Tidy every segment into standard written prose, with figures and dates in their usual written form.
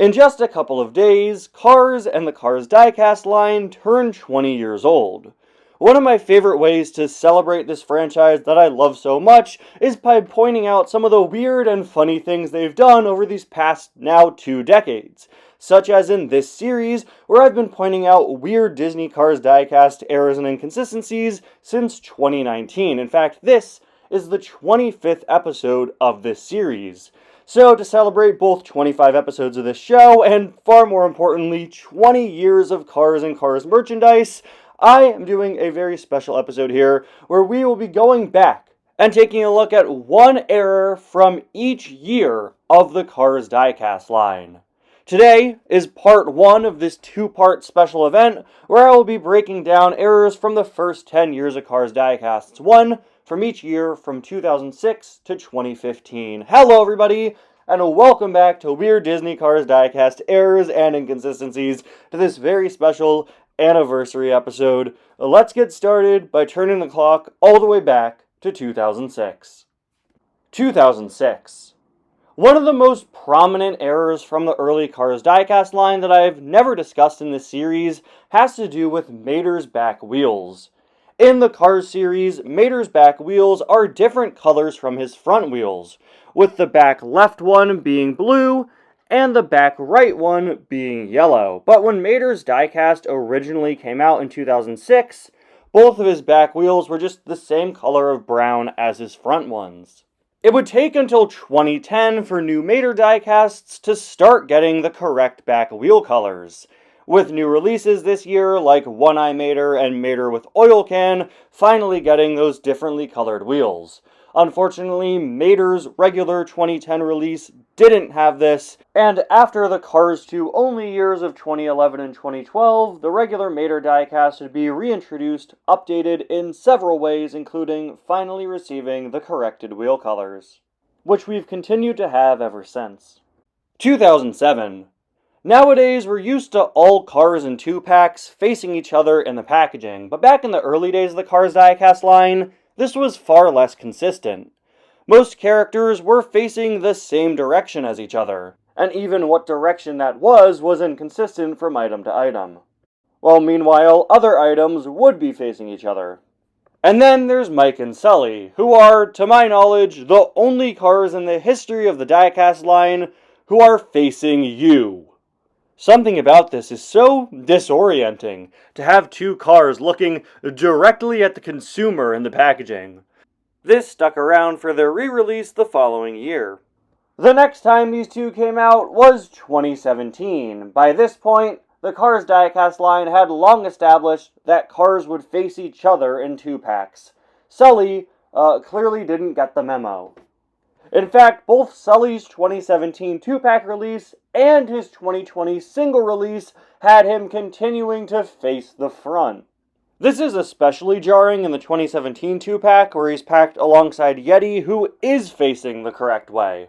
In just a couple of days, Cars and the Cars Diecast line turned 20 years old. One of my favorite ways to celebrate this franchise that I love so much is by pointing out some of the weird and funny things they've done over these past now 2 decades, such as in this series where I've been pointing out weird Disney Cars Diecast errors and inconsistencies since 2019. In fact, this is the 25th episode of this series. So, to celebrate both 25 episodes of this show, and far more importantly, 20 years of Cars and Cars merchandise, I am doing a very special episode here where we will be going back and taking a look at one error from each year of the Cars Diecast line. Today is part 1 of this 2-part special event where I will be breaking down errors from the first 10 years of Cars Diecasts, one from each year from 2006 to 2015. Hello everybody, and welcome back to Weird Disney Cars Diecast Errors and Inconsistencies, to this very special anniversary episode. Let's get started by turning the clock all the way back to 2006. 2006. One of the most prominent errors from the early Cars Diecast line that I've never discussed in this series has to do with Mater's back wheels. In the Cars series, Mater's back wheels are different colors from his front wheels, with the back left one being blue and the back right one being yellow. But when Mater's diecast originally came out in 2006, both of his back wheels were just the same color of brown as his front ones. It would take until 2010 for new Mater diecasts to start getting the correct back wheel colors, with new releases this year like One Eye Mater and Mater with Oil Can finally getting those differently colored wheels. Unfortunately, Mater's regular 2010 release didn't have this, and after the Cars 2 only years of 2011 and 2012, the regular Mater diecast would be reintroduced, updated in several ways, including finally receiving the corrected wheel colors, which we've continued to have ever since. 2007. Nowadays, we're used to all cars in 2-packs facing each other in the packaging, but back in the early days of the Cars Diecast line, this was far less consistent. Most characters were facing the same direction as each other, and even what direction that was inconsistent from item to item. While meanwhile, other items would be facing each other. And then there's Mike and Sully, who are, to my knowledge, the only cars in the history of the Diecast line who are facing you. Something about this is so disorienting, to have 2 cars looking directly at the consumer in the packaging. This stuck around for their re-release the following year. The next time these 2 came out was 2017. By this point, the Cars Diecast line had long established that cars would face each other in 2-packs. Sully clearly didn't get the memo. In fact, both Sully's 2017 2-pack release and his 2020 single release had him continuing to face the front. This is especially jarring in the 2017 2-pack, where he's packed alongside Yeti, who is facing the correct way.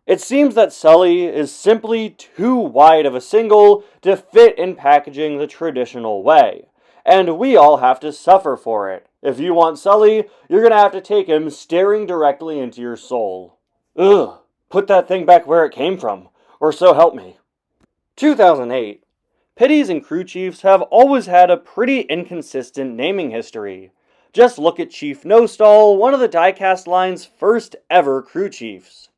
It seems that Sully is simply too wide of a single to fit in packaging the traditional way, and we all have to suffer for it. If you want Sully, you're gonna have to take him staring directly into your soul. Ugh, put that thing back where it came from, or so help me. 2008. Pitties and crew chiefs have always had a pretty inconsistent naming history. Just look at Chief Nostal, one of the diecast line's first ever crew chiefs.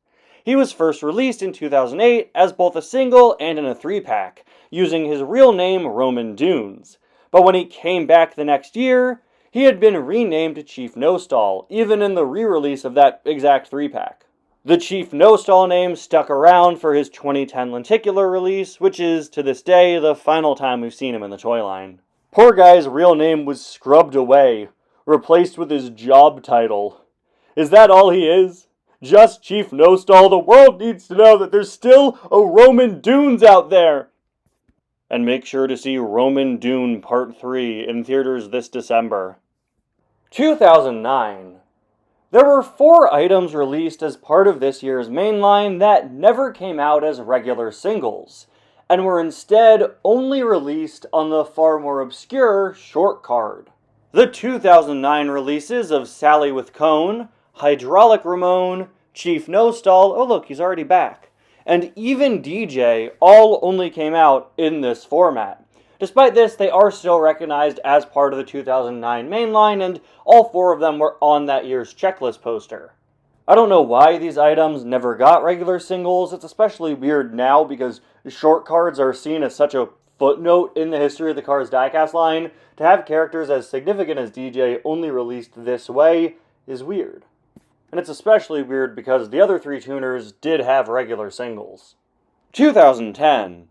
He was first released in 2008 as both a single and in a 3-pack, using his real name Roman Dunes. But when he came back the next year, he had been renamed to Chief Nostal, even in the re-release of that exact 3-pack. The Chief Nostal name stuck around for his 2010 lenticular release, which is, to this day, the final time we've seen him in the toy line. Poor guy's real name was scrubbed away, replaced with his job title. Is that all he is? Just Chief Nostal? The world needs to know that there's still a Roman Dunes out there! And make sure to see Roman Dune Part 3 in theaters this December. 2009. There were 4 items released as part of this year's mainline that never came out as regular singles, and were instead only released on the far more obscure short card. The 2009 releases of Sally with Cone, Hydraulic Ramon, Chief Nostal, oh look, he's already back, and even DJ all only came out in this format. Despite this, they are still recognized as part of the 2009 mainline, and all 4 of them were on that year's checklist poster. I don't know why these items never got regular singles. It's especially weird now because short cards are seen as such a footnote in the history of the Cars Diecast line. To have characters as significant as DJ only released this way is weird. And it's especially weird because the other 3 tuners did have regular singles. 2010.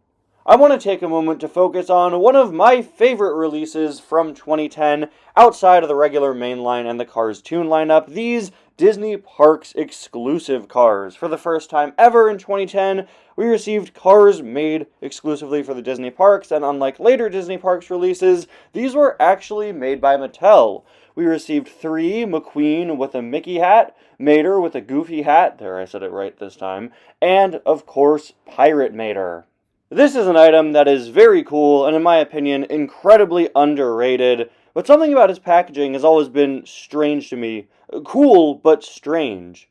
I want to take a moment to focus on one of my favorite releases from 2010 outside of the regular mainline and the Cars Tune lineup, these Disney Parks exclusive cars. For the first time ever in 2010, we received cars made exclusively for the Disney Parks, and unlike later Disney Parks releases, these were actually made by Mattel. We received 3 McQueen with a Mickey hat, Mater with a Goofy hat, there I said it right this time, and of course, Pirate Mater. This is an item that is very cool and in my opinion incredibly underrated, but something about its packaging has always been strange to me. Cool, but strange.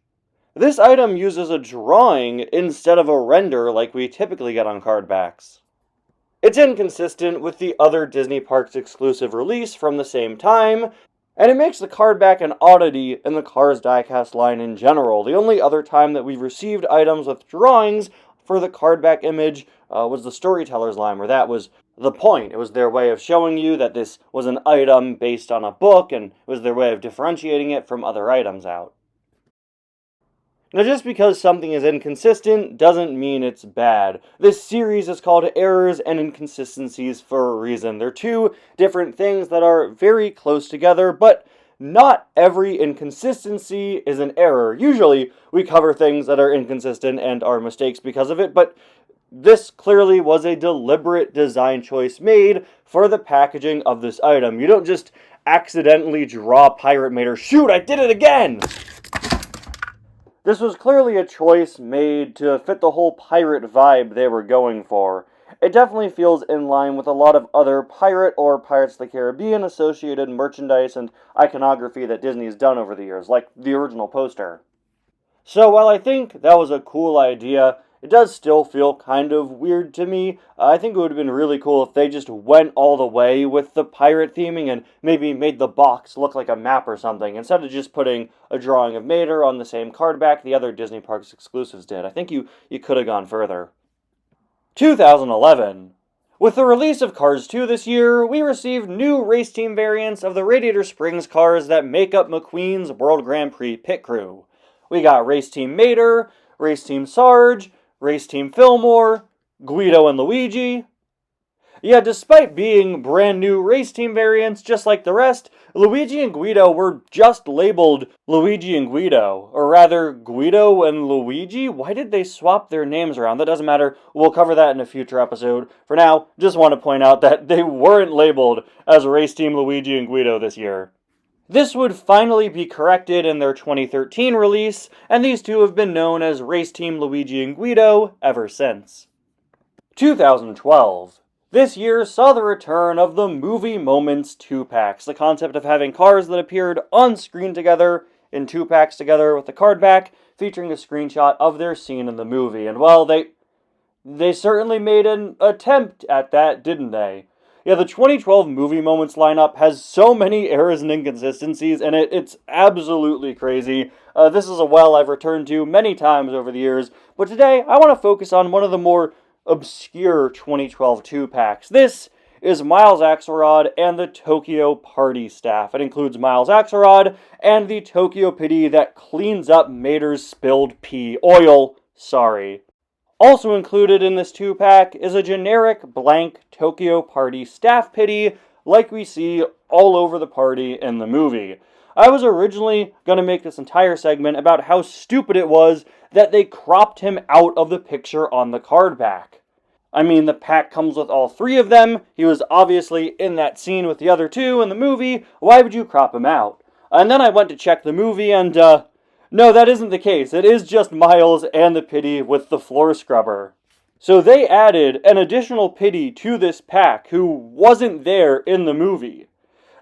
This item uses a drawing instead of a render like we typically get on card backs. It's inconsistent with the other Disney Parks exclusive release from the same time, and it makes the card back an oddity in the Cars Diecast line in general. The only other time that we've received items with drawings for the card back image was the Storyteller's line, where that was the point. It was their way of showing you that this was an item based on a book, and it was their way of differentiating it from other items out. Now, just because something is inconsistent doesn't mean it's bad. This series is called Errors and Inconsistencies for a reason. They're 2 different things that are very close together, but not every inconsistency is an error. Usually, we cover things that are inconsistent and are mistakes because of it, but this clearly was a deliberate design choice made for the packaging of this item. You don't just accidentally draw Pirate Mater. Shoot, I did it again! This was clearly a choice made to fit the whole pirate vibe they were going for. It definitely feels in line with a lot of other pirate or Pirates of the Caribbean associated merchandise and iconography that Disney's done over the years, like the original poster. So while I think that was a cool idea, it does still feel kind of weird to me. I think it would have been really cool if they just went all the way with the pirate theming and maybe made the box look like a map or something, instead of just putting a drawing of Mater on the same card back the other Disney Parks exclusives did. I think you could have gone further. 2011. With the release of Cars 2 this year, we received new race team variants of the Radiator Springs cars that make up McQueen's World Grand Prix pit crew. We got Race Team Mater, Race Team Sarge, Race Team Fillmore, Guido and Luigi. Yeah, despite being brand new race team variants just like the rest, Luigi and Guido were just labeled Luigi and Guido, or rather Guido and Luigi? Why did they swap their names around? That doesn't matter, we'll cover that in a future episode. For now, just want to point out that they weren't labeled as Race Team Luigi and Guido this year. This would finally be corrected in their 2013 release, and these 2 have been known as Race Team Luigi and Guido ever since. 2012. This year saw the return of the Movie Moments 2-packs, the concept of having cars that appeared on screen together in 2-packs together with the card back, featuring a screenshot of their scene in the movie. And well, they certainly made an attempt at that, didn't they? Yeah, the 2012 Movie Moments lineup has so many errors and inconsistencies, and it's absolutely crazy. This is a well I've returned to many times over the years, but today I want to focus on one of the more obscure 2012 2-packs. This is Miles Axelrod and the Tokyo Party staff. It includes Miles Axelrod and the Tokyo Pity that cleans up Mater's spilled pee oil. Sorry. Also included in this 2-pack is a generic blank Tokyo Party staff pity like we see all over the party in the movie. I was originally going to make this entire segment about how stupid it was that they cropped him out of the picture on the card back. I mean, the pack comes with all 3 of them. He was obviously in that scene with the other 2 in the movie. Why would you crop him out? And then I went to check the movie and, no, that isn't the case. It is just Miles and the Pity with the floor scrubber. So they added an additional Pity to this pack who wasn't there in the movie.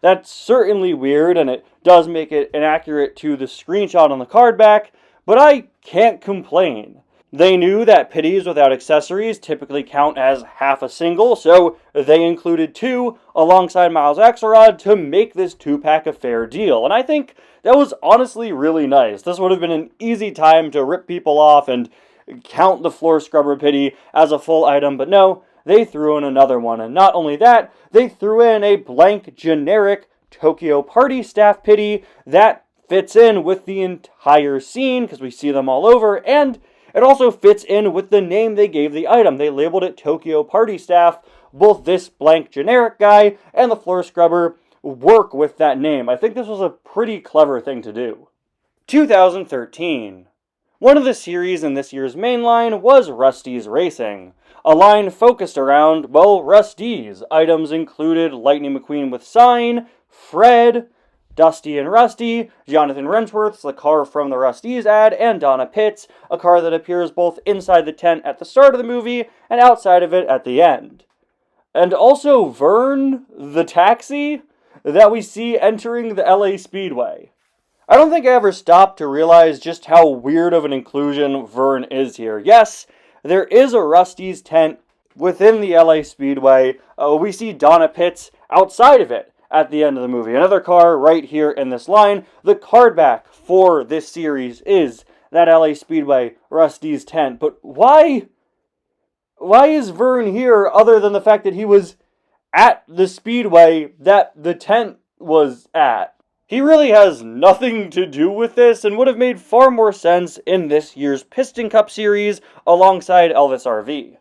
That's certainly weird, and it does make it inaccurate to the screenshot on the card back, but I can't complain. They knew that pitties without accessories typically count as half a single, so they included 2 alongside Miles Axelrod to make this 2-pack a fair deal. And I think that was honestly really nice. This would have been an easy time to rip people off and count the floor scrubber pitty as a full item, but no, they threw in another one. And not only that, they threw in a blank generic Tokyo Party staff pitty that fits in with the entire scene because we see them all over, and it also fits in with the name they gave the item. They labeled it Tokyo Party Staff. Both this blank generic guy and the floor scrubber work with that name. I think this was a pretty clever thing to do. 2013. One of the series in this year's main line was Rusty's Racing. A line focused around, well, Rusty's. Items included Lightning McQueen with sign, Fred, Dusty and Rusty, Jonathan Rensworth's the car from the Rusty's ad, and Donna Pitts, a car that appears both inside the tent at the start of the movie and outside of it at the end. And also Vern, the taxi, that we see entering the LA Speedway. I don't think I ever stopped to realize just how weird of an inclusion Vern is here. Yes, there is a Rusty's tent within the LA Speedway. We see Donna Pitts outside of it at the end of the movie. Another car right here in this line. The card back for this series is that LA Speedway Rusty's tent. But why is Vern here other than the fact that he was at the Speedway that the tent was at? He really has nothing to do with this and would have made far more sense in this year's Piston Cup series alongside Elvis RV.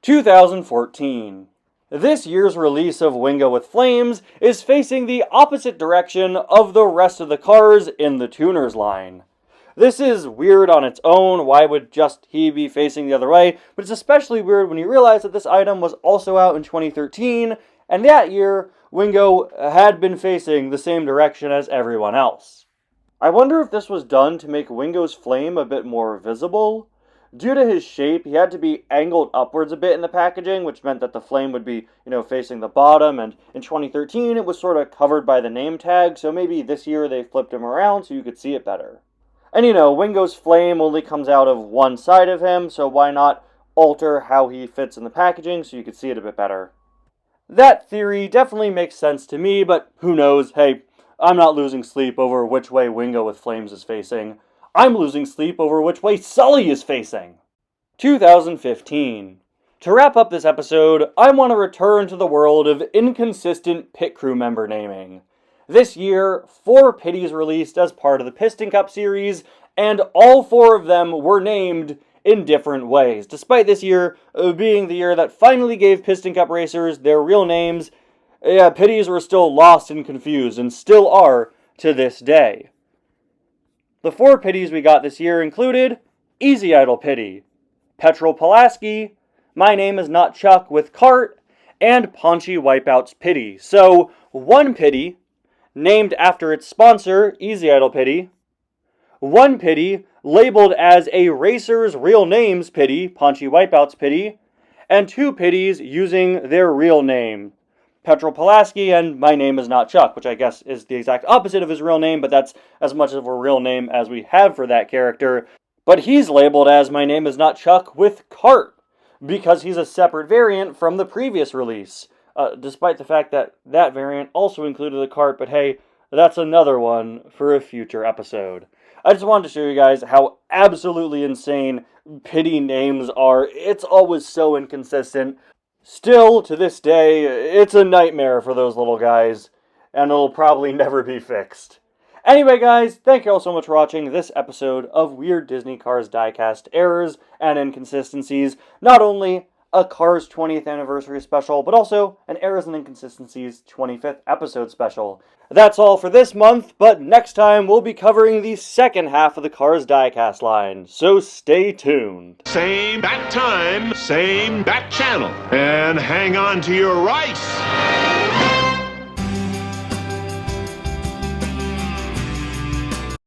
2014. This year's release of Wingo with Flames is facing the opposite direction of the rest of the cars in the Tuners line. This is weird on its own. Why would just he be facing the other way? But it's especially weird when you realize that this item was also out in 2013, and that year, Wingo had been facing the same direction as everyone else. I wonder if this was done to make Wingo's flame a bit more visible. Due to his shape, he had to be angled upwards a bit in the packaging, which meant that the flame would be, facing the bottom, and in 2013 it was sort of covered by the name tag, so maybe this year they flipped him around so you could see it better. And Wingo's flame only comes out of one side of him, so why not alter how he fits in the packaging so you could see it a bit better? That theory definitely makes sense to me, but who knows? Hey, I'm not losing sleep over which way Wingo with Flames is facing. I'm losing sleep over which way Sully is facing. 2015. To wrap up this episode, I want to return to the world of inconsistent pit crew member naming. This year, 4 pitties released as part of the Piston Cup series, and all 4 of them were named in different ways. Despite this year being the year that finally gave Piston Cup racers their real names, pitties were still lost and confused, and still are to this day. The 4 pitties we got this year included Easy Idle Pitty, Petrol Pulaski, My Name Is Not Chuck with Cart, and Paunchy Wipeout's Pitty. So, 1 pitty, named after its sponsor, Easy Idle Pitty, 1 pitty, labeled as a racer's real names pitty, Paunchy Wipeout's Pitty, and 2 pitties using their real name, Petrol Pulaski and My Name Is Not Chuck, which I guess is the exact opposite of his real name, but that's as much of a real name as we have for that character. But he's labeled as My Name Is Not Chuck with Cart, because he's a separate variant from the previous release, despite the fact that that variant also included a cart, but hey, that's another one for a future episode. I just wanted to show you guys how absolutely insane pitty names are. It's always so inconsistent. Still, to this day, it's a nightmare for those little guys, and it'll probably never be fixed. Anyway, guys, thank you all so much for watching this episode of Weird Disney Cars Diecast Errors and Inconsistencies. Not only a Cars 20th Anniversary special, but also an Errors and Inconsistencies 25th episode special. That's all for this month, but next time we'll be covering the second half of the Cars Diecast line, so stay tuned. Same bat time, same bat channel, and hang on to your rice.